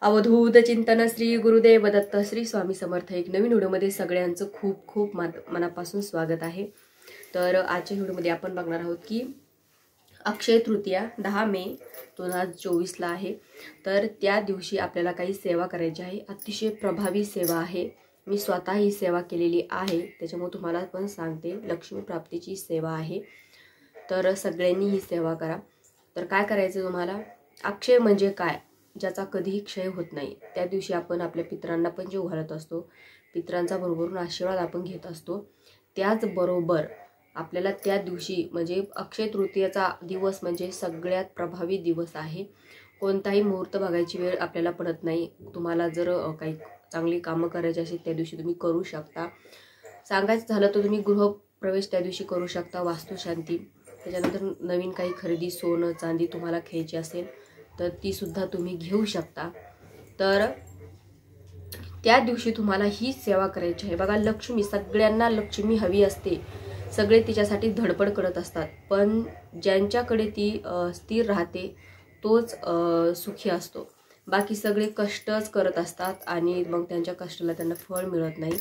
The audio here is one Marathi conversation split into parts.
अवधूत चिंतन श्री गुरुदेव दत्त श्री स्वामी समर्थ। एक नवीन व्हिडिओमध्ये सगळ्यांचं खूप खूप मनापासून स्वागत आहे। तर आजच्या व्हिडिओमध्ये आपण बघणार आहोत की अक्षय तृतीया 10 मे 2024 ला आहे। तर त्या दिवशी आपल्याला काही सेवा करायची आहे। अतिशय प्रभावी सेवा आहे। मी स्वतः ही सेवा केलेली आहे, त्याच्यामुळे तुम्हाला पण सांगते। लक्ष्मी प्राप्तीची सेवा आहे, तर सगळ्यांनी ही सेवा करा। तर काय करायचं तुम्हाला, अक्षय म्हणजे काय, ज्याचा कधीही क्षय होत नाही। त्या दिवशी आपण आपल्या पितरांना पण जीव घालत असतो, पितरांचा भरभरून आशीर्वाद आपण घेत असतो। त्याचबरोबर आपल्याला त्या दिवशी म्हणजे अक्षय तृतीयेचा दिवस म्हणजे सगळ्यात प्रभावी दिवस आहे। कोणताही मुहूर्त बघायची वेळ आपल्याला पडत नाही। तुम्हाला जर काही चांगली कामं करायची असेल त्या दिवशी तुम्ही करू शकता। सांगायचं झालं तर तुम्ही गृहप्रवेश त्या दिवशी करू शकता, वास्तुशांती, त्याच्यानंतर नवीन काही खरेदी, सोनं चांदी तुम्हाला घ्यायची असेल तर ती सुद्धा तुम्ही घेऊ शकता। तर त्या दिवशी तुम्हाला ही सेवा करायची आहे। बघा, लक्ष्मी, सगळ्यांना लक्ष्मी हवी असते, सगळे तिच्यासाठी धडपड करत असतात, पण ज्यांच्याकडे ती स्थिर राहते तोच सुखी असतो। बाकी सगळे कष्टच करत असतात आणि मग त्यांच्या कष्टाला त्यांना फळ मिळत नाही।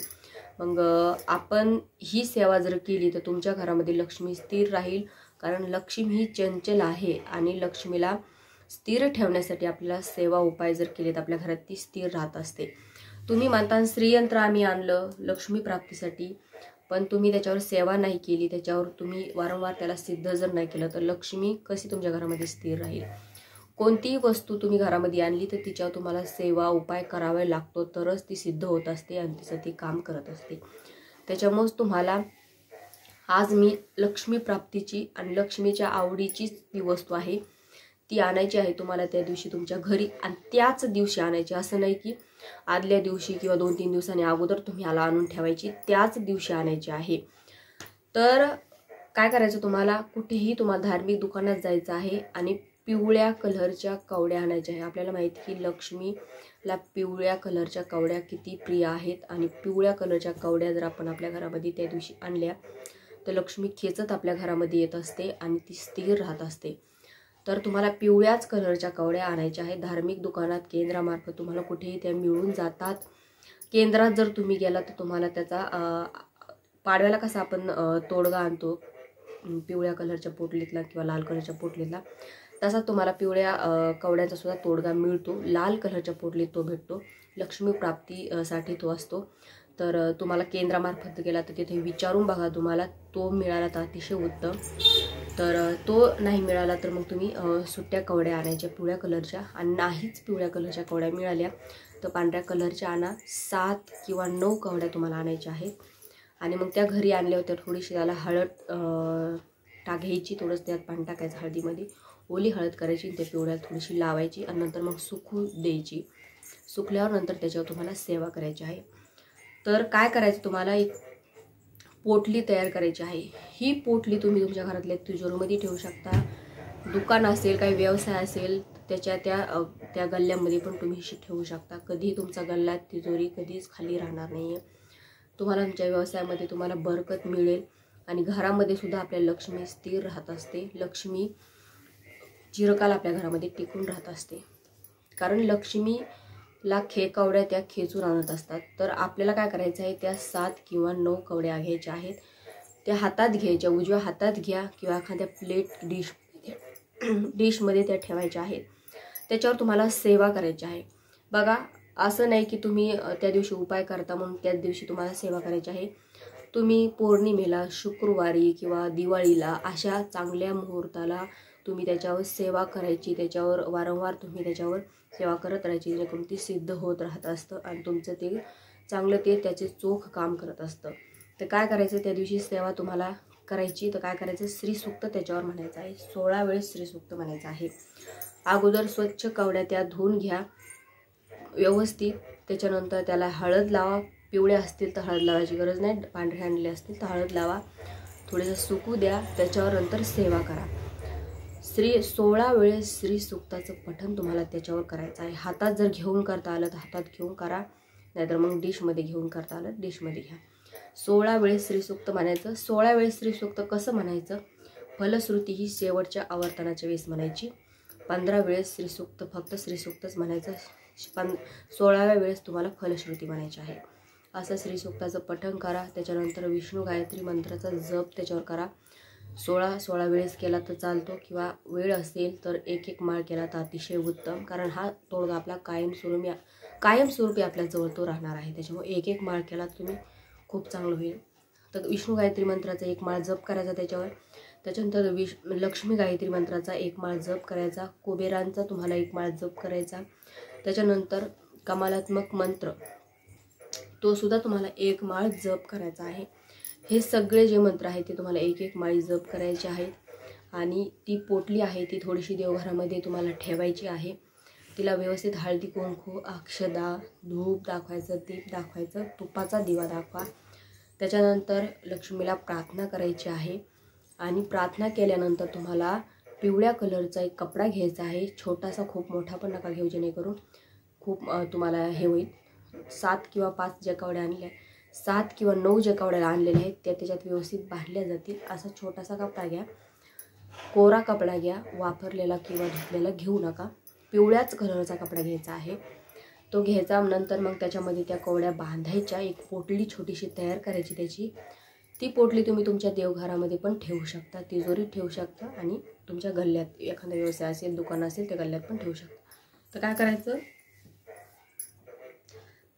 मग आपण ही सेवा जर केली तर तुमच्या घरामध्ये लक्ष्मी स्थिर राहील, कारण लक्ष्मी ही चंचल आहे आणि लक्ष्मीला स्थिर ठेवण्यासाठी आपल्याला सेवा उपाय जर केले तर आपल्या घरात ती स्थिर राहत असते। तुम्ही म्हणता श्रीयंत्र आम्ही आणलं लक्ष्मी प्राप्तीसाठी, पण तुम्ही त्याच्यावर सेवा नाही केली, त्याच्यावर तुम्ही वारंवार त्याला सिद्ध जर नाही केलं तर लक्ष्मी कशी तुमच्या घरामध्ये स्थिर राहील। कोणतीही वस्तू तुम्ही घरामध्ये आणली तर तिच्यावर तुम्हाला सेवा उपाय करावा लागतो, तरच ती सिद्ध होत असते आणि तिचं ती काम करत असते। त्याच्यामुळेच तुम्हाला आज मी लक्ष्मी प्राप्तीची आणि लक्ष्मीच्या आवडीचीच ती वस्तू आहे ती आणायची आहे तुम्हाला त्या दिवशी तुमच्या घरी, आणि त्याच दिवशी आणायची। असं नाही की आदल्या दिवशी किंवा 2-3 दिवसांनी अगोदर तुम्ही याला आणून ठेवायची, त्याच दिवशी आणायची आहे। तर काय करायचं, तुम्हाला कुठेही तुम्हाला धार्मिक दुकानात जायचं आहे आणि पिवळ्या कलरच्या कवड्या आणायच्या आहे। आपल्याला माहिती की लक्ष्मीला पिवळ्या कलरच्या कवड्या किती प्रिय आहेत, आणि पिवळ्या कलरच्या कवड्या जर आपण आपल्या घरामध्ये त्या दिवशी आणल्या तर लक्ष्मी खेचत आपल्या घरामध्ये येत असते आणि ती स्थिर राहत असते। तर तुम्हाला पिवळ्याच कलरच्या कवड्या आणायच्या आहेत। धार्मिक दुकानात, केंद्रामार्फत तुम्हाला कुठेही त्या मिळून जातात। केंद्रात जर तुम्ही गेला तर तुम्हाला त्याचा पाडव्याला कसा आपण तोडगा आणतो पिवळ्या कलरच्या पोटलीतला किंवा लाल कलरच्या पोटलीतला, तसा तुम्हाला पिवळ्या कवड्यांचा सुद्धा तोडगा मिळतो। लाल कलरच्या पोटलीत तो भेटतो, लक्ष्मी प्राप्तीसाठी तो असतो। तर तुम्हाला केंद्रामार्फत गेला तर तिथे विचारून बघा, तुम्हाला तो मिळाला तर अतिशय उत्तम। तर तो नाही मिळाला तर मग तुम्ही सुट्ट्या कवड्या आणायच्या पिवळ्या कलरच्या, आणि नाहीच पिवळ्या कलरच्या कवड्या मिळाल्या तर पांढऱ्या कलरच्या आणा। 7 किंवा 9 कवड्या तुम्हाला आणायच्या आहेत, आणि मग त्या घरी आणल्या तर थोडीशी त्याला हळद टाकायची, थोडंसं त्यात पाणी टाकायचं हळदीमध्ये, ओली हळद करायची, त्या पिवळ्याला थोडीशी लावायची आणि नंतर मग सुकू द्यायची। सुकल्यावर नंतर त्याच्यावर तुम्हाला सेवा करायची आहे। तर काय करायचं, तुम्हाला एक पोटली तयार करायची आहे। ही पोटली तुम्ही तुमच्या घरातल्या तिजोरीमध्ये ठेवू शकता, दुकान असेल, काही व्यवसाय असेल त्याच्या त्या गल्ल्यामध्ये पण तुम्ही ठेवू शकता। कधीही तुमचा गल्ला, तिजोरी कधीच खाली राहणार नाही आहे। तुम्हाला तुमच्या व्यवसायामध्ये तुम्हाला बरकत मिळेल, आणि घरामध्ये सुद्धा आपल्या लक्ष्मी स्थिर राहत असते। लक्ष्मी चिरकाल आपल्या घरामध्ये टिकून राहत असते, कारण लक्ष्मीला कवड्या त्या खेचून आणत असतात। तर आपल्याला काय करायचं आहे, त्या 7 किंवा 9 कवड्या घ्यायच्या आहेत, त्या हातात घ्यायच्या, उजव्या हातात घ्या किंवा एखाद्या प्लेट डिशमध्ये त्या ठेवायच्या आहेत। त्याच्यावर तुम्हाला सेवा करायची आहे। बघा, असं नाही की तुम्ही त्या दिवशी उपाय करता म्हणून त्याच दिवशी तुम्हाला सेवा करायची आहे। तुम्ही पौर्णिमेला, शुक्रवारी किंवा दिवाळीला अशा चांगल्या मुहूर्ताला तुम्ही त्याच्यावर सेवा करायची, त्याच्यावर वारंवार तुम्ही त्याच्यावर सेवा करत राहायची, जेणेकरून ती सिद्ध होत राहत असतं आणि तुमचं ते चांगलं ते त्याचे चोख काम करत असतं। तर काय करायचं, त्या दिवशी सेवा तुम्हाला करायची तर काय करायचं, श्रीसूक्त त्याच्यावर म्हणायचं आहे, 16 वेळेस श्रीसूक्त म्हणायचं आहे। अगोदर स्वच्छ कवड्या त्या धुवून घ्या व्यवस्थित, त्याच्यानंतर त्याला हळद लावा। पिवळ्या असतील तर हळद लावायची गरज नाही, पांढऱ्या आणले असतील तर हळद लावा, थोडंसं सुकू द्या, त्याच्यावर नंतर सेवा करा। 16 वेळेस श्रीसूक्ताचं पठण तुम्हाला त्याच्यावर करायचं आहे। हातात जर घेऊन करता आलं तर हातात घेऊन करा, नाहीतर मग डिशमध्ये घेऊन करता आलं डिशमध्ये घ्या। 16 वेळेस श्रीसूक्त म्हणायचं। 16 वेळेस श्रीसूक्त कसं म्हणायचं, फलश्रुती ही शेवटच्या आवर्तनाच्या वेळेस म्हणायची। 15 वेळेस श्रीसूक्त, फक्त श्रीसूक्तच म्हणायचं. 16व्या वेळेस तुम्हाला फलश्रुती म्हणायची आहे. असं श्रीसूक्ताचं पठण करा. त्याच्यानंतर विष्णू गायत्री मंत्राचा जप त्याच्यावर करा. 16 वेळेस केला तर चालतो, किंवा वेळ असेल तर एक माळ केला तर अतिशय उत्तम. कारण हा तोडगा आपला कायमस्वरूपी आपल्याजवळ तो राहणार आहे. त्याच्यामुळे एक माळ केला तुम्ही खूप चांगलं होईल. तर विष्णू गायत्री मंत्राचा 1 माळ जप करायचा त्याच्यावर. त्याच्यानंतर लक्ष्मी गायत्री मंत्राचा 1 माळ जप करायचा. कुबेरांचा तुम्हाला 1 माळ जप करायचा. त्याच्यानंतर कमालात्मक मंत्र तो सुद्धा तुम्हाला 1 माळ जप करायचा आहे. हे सगळे जे मंत्र आहेत ते तुम्हाला 1 माळी जप करायचे आहेत. आणि ती पोटली आहे ती थोडीशी देवघरामध्ये तुम्हाला ठेवायची आहे. तिला व्यवस्थित हळदी कुंकू, अक्षदा, धूप दाखवायचं, दीप दाखवायचं, तुपाचा दिवा दाखवा. त्याच्यानंतर लक्ष्मीला प्रार्थना करायची आहे. आणि प्रार्थना केल्यानंतर तुम्हाला पिवळ्या कलरचा एक कपडा घ्यायचा आहे. छोटासा, खूप मोठा पण नका घेऊ, जेणेकरून खूप तुम्हाला हे होईल. 7 किंवा 5 ज्या कवड्या आणल्या, 7 किंवा 9 ज्या कवड्या आणलेल्या आहेत त्या त्याच्यात व्यवस्थित बांधल्या जातील. असा छोटासा कपडा घ्या, कोरा कपडा घ्या, वापरलेला किंवा धुतलेला घेऊ नका. पिवळ्याच कलरचा कपडा घ्यायचा आहे. तो घ्यायचा. नंतर मग त्याच्यामध्ये त्या कवड्या बांधायच्या. एक पोटली छोटीशी तयार करायची त्याची. ती पोटली तुम्ही तुमच्या देवघरामध्ये पण ठेवू शकता, तिजोरीत ठेवू शकता, आणि तुमच्या गल्ल्यात एखादा व्यवसाय असेल, दुकान असेल, त्या गल्ल्यात पण ठेवू शकता. तर काय करायचं,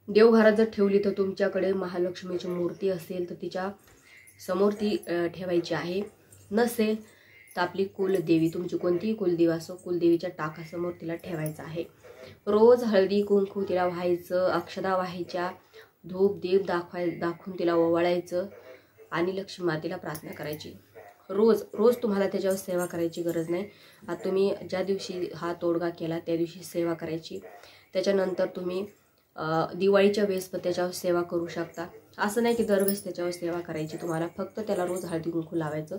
देवघरात जर ठेवली तर तुमच्याकडे महालक्ष्मीची मूर्ती असेल तर तिच्या समोर ती ठेवायची आहे. नसेल तर आपली कुलदेवी, तुमची कोणतीही कुलदेवी असो, कुलदेवीच्या टाकासमोर तिला ठेवायचं आहे. रोज हळदी कुंकू तिला व्हायचं, अक्षदा व्हायच्या, धूप दीप दाखवून तिला ओवाळायचं आणि लक्ष्मी मातेला प्रार्थना करायची. रोज तुम्हाला त्याच्यावर सेवा करायची गरज नाही. आता तुम्ही ज्या दिवशी हा तोडगा केला त्या दिवशी सेवा करायची. त्याच्यानंतर तुम्ही दिवाळीच्या वेळेस पण त्याच्यावर सेवा करू शकता. असं नाही की दरवेळेस त्याच्यावर सेवा करायची तुम्हाला. फक्त त्याला रोज हळदी कुंकू लावायचं.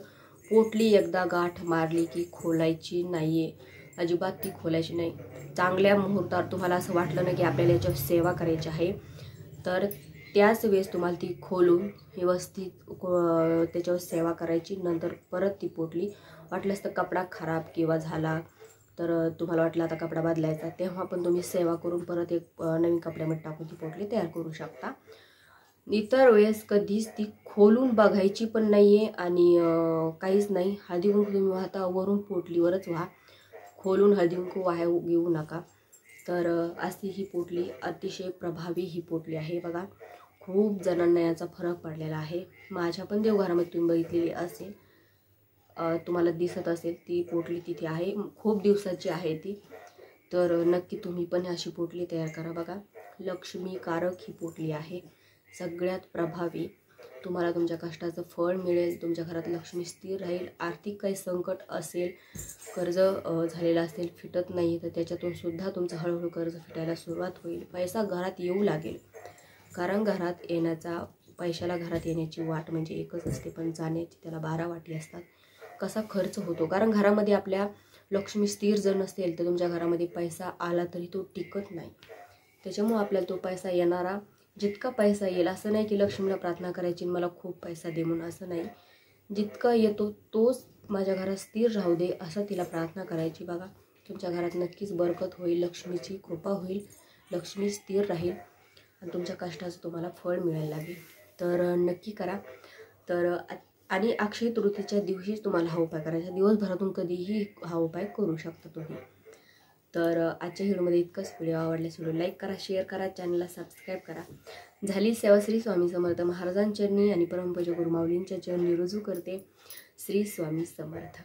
पोटली एकदा गाठ मारली की खोलायची नाहीये, अजिबात ती खोलायची नाही. चांगल्या मुहूर्तावर तुम्हाला असं वाटलं ना की आपल्याला याच्यावर सेवा करायची आहे, तर त्याच वेळेस तुम्हाला ती खोलून व्यवस्थित त्याच्यावर सेवा करायची. नंतर परत ती पोटली, वाटलंच तर कपडा खराब किंवा झाला तर तुम्हाला वाटलं आता कपडा बदलायचा, तेव्हा पण तुम्ही सेवा करून परत एक नवीन कपड्यामध्ये टाकून ती पोटली तयार करू शकता. इतर वेळेस कधीच ती खोलून बघायची पण नाहीये आणि काहीच नाही. हळदी कुंकू तुम्ही वाहता वरून पोटलीवरच व्हा, खोलून हळदी कुंकू घेऊ नका. तर अशी ही पोटली अतिशय प्रभावी ही पोटली आहे. बघा, खूप जणांना याचा फरक पडलेला आहे. माझ्या पण देवघरामध्ये तुम्ही बघितलेली असेल, तुम्हाला दिसत असेल ती पोटली तिथे आहे. खूप दिवसाची आहे ती. तर नक्की तुम्ही पण अशी पोटली तयार करा. बघा, लक्ष्मीकारक ही पोटली आहे, सगळ्यात प्रभावी. तुम्हाला तुमच्या कष्टाचं फळ मिळेल. तुमच्या घरात लक्ष्मी स्थिर राहील. आर्थिक काही संकट असेल, कर्ज झालेलं असेल, फिटत नाही, तर त्याच्यातून सुद्धा तुमचं हळूहळू कर्ज फिटायला सुरुवात होईल. पैसा घरात येऊ लागेल. कारण पैशाला घरात येण्याची वाट म्हणजे एकच असते, पण जाण्याची त्याला 12 वाटी असतात. कसा खर्च होतो, कारण घरामध्ये आपल्या लक्ष्मी स्थिर जर नसेल तर तुमच्या घरामध्ये पैसा आला तरी तो टिकत नाही. त्याच्यामुळे आपल्याला तो पैसा येणारा, जितका पैसा येईल, असं नाही की लक्ष्मीला प्रार्थना करायची मला खूप पैसा दे म्हणून, असं नाही. जितका येतो तोच माझ्या घरात स्थिर राहू दे असं तिला प्रार्थना करायची. बघा, तुमच्या घरात नक्कीच बरकत होईल, लक्ष्मीची कृपा होईल, लक्ष्मी स्थिर राहील आणि तुमच्या कष्टाचं तुम्हाला फळ मिळायला लागेल. तर नक्की करा. तर आणि अक्षय तृतीयेच्या दिवशीच तुम्हाला हा उपाय करायचा. दिवसभरातून कधीही हा उपाय करू शकता तुम्ही. तर आजच्या व्हिडिओमध्ये इतकंच. व्हिडिओ आवडल्यास व्हिडिओ लाईक करा, शेअर करा, चॅनलला सबस्क्राईब करा. झाली सेवा श्री स्वामी समर्थ महाराजांचरणी आणि परमपूज्य गुरुमाऊलींच्या चरणी रुजू करते. श्री स्वामी समर्थ.